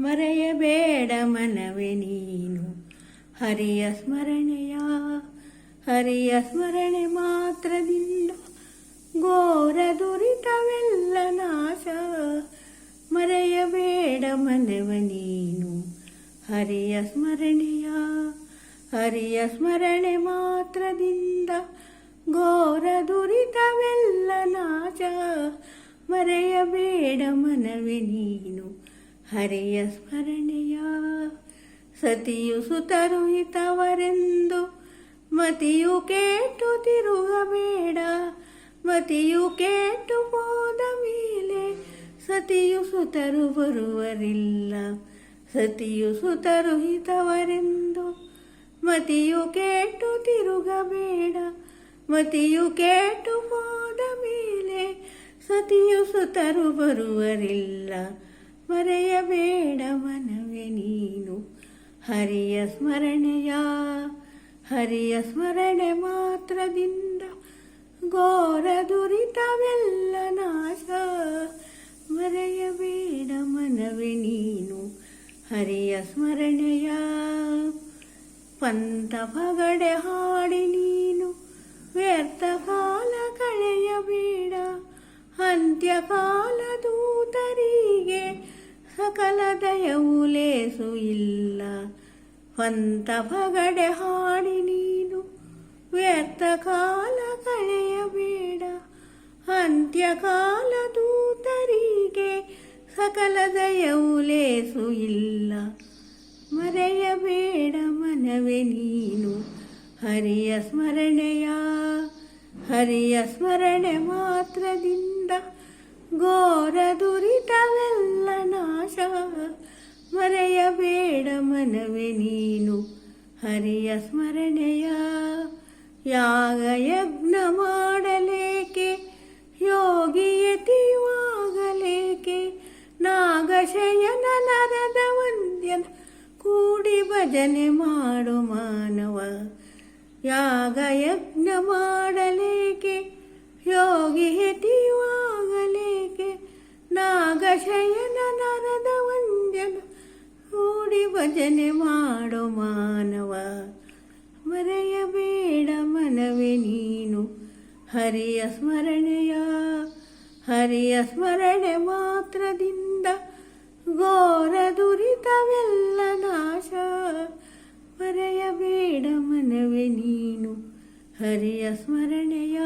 ಮರೆಯಬೇಡ ಮನವೇ ನೀನು ಹರಿಯ ಸ್ಮರಣೆಯ. ಹರಿಯ ಸ್ಮರಣೆ ಮಾತ್ರದಿಂದ ಘೋರ ದುರಿತವೆಲ್ಲ ನಾಶ. ಮರೆಯಬೇಡ ಮನವ ನೀನು ಹರಿಯ ಸ್ಮರಣೆಯ. ಹರಿಯ ಸ್ಮರಣೆ ಮಾತ್ರದಿಂದ ಘೋರ ದುರಿತವೆಲ್ಲ ನಾಶ. ಮರೆಯಬೇಡ ಮನವೇ ನೀನು ಹರಿಯ ಸ್ಮರಣೆಯ. ಸತಿಯು ಸುತರು ಹಿತವರೆಂದು ಮತಿಯು ಕೆಟ್ಟು ತಿರುಗಬೇಡ. ಮತಿಯು ಕೆಟ್ಟು ಹೋದ ಮೇಲೆ ಸತಿಯು ಸುತರು ಬರುವರಿಲ್ಲ. ಸತಿಯು ಸುತರು ಹಿತವರೆಂದು ಮತಿಯು ಕೆಟ್ಟು ತಿರುಗಬೇಡ. ಮತಿಯು ಕೆಟ್ಟು ಹೋದ ಮೇಲೆ ಸತಿಯು ಸುತರು ಬರುವರಿಲ್ಲ. ಮರೆಯಬೇಡ ಮನವೇ ನೀನು ಹರಿಯ ಸ್ಮರಣೆಯ. ಹರಿಯ ಸ್ಮರಣೆ ಮಾತ್ರದಿಂದ ಘೋರ ದುರಿತವೆಲ್ಲ ನಾಶ. ಮರೆಯಬೇಡ ಮನವೇ ನೀನು ಹರಿಯ ಸ್ಮರಣೆಯ. ಪಂಥ ಪಗಡೆ ಹಾಡಿ ನೀನು ವ್ಯರ್ಥ ಕಾಲ ಕಳೆಯಬೇಡ. ಅಂತ್ಯಕಾಲ ದೂತರಿಗೆ ಸಕಲ ದಯವು ಲೇಸು ಇಲ್ಲ. ಪಂಥ ಪಗಡೆ ಹಾಡಿ ನೀನು ವ್ಯರ್ಥ ಕಾಲ ಕಳೆಯಬೇಡ. ಅಂತ್ಯಕಾಲ ದೂತರಿಗೆ ಸಕಲ ದಯವು ಲೇಸು ಇಲ್ಲ. ಮರೆಯಬೇಡ ಮನವೇ ನೀನು ಹರಿಯ ಸ್ಮರಣೆಯ. ಹರಿಯ ಸ್ಮರಣೆ ಮಾತ್ರದಿಂದ ಘೋರ ದುರಿತವೆಲ್ಲ ನಾಶ. ಮರೆಯಬೇಡ ಮನವೇ ನೀನು ಹರಿಯ ಸ್ಮರಣೆಯ. ಯಾಗ ಯಜ್ಞ ಮಾಡಲೇಕೆ ಯೋಗಿಯತಿವಾಗಲೇಕೆ. ನಾಗಶಯನ ನರದ ವಂದ್ಯನ ಕೂಡಿ ಭಜನೆ ಮಾಡು ಮಾನವ. ಯಾಗ ಯಜ್ಞ ಮಾಡಲೇಕೆ ಯೋಗಿಯತಿವಾಗಲೇಕೆ. ನಾಗಶಯನ ನರದ ವಂದ್ಯನ ಕೂಡಿ ಭಜನೆ ಮಾಡು ಮಾನವ. ಮರೆಯಬೇಡ ಮನವೇ ನೀನು ಹರಿಯ ಸ್ಮರಣೆಯ. ಹರಿಯ ಸ್ಮರಣೆ ಮಾತ್ರದಿಂದ ಘೋರ ದುರಿತವೆಲ್ಲ ನಾಶ. ಮರೆಯಬೇಡ ಮನವೇ ನೀನು ಹರಿಯ ಸ್ಮರಣೆಯ.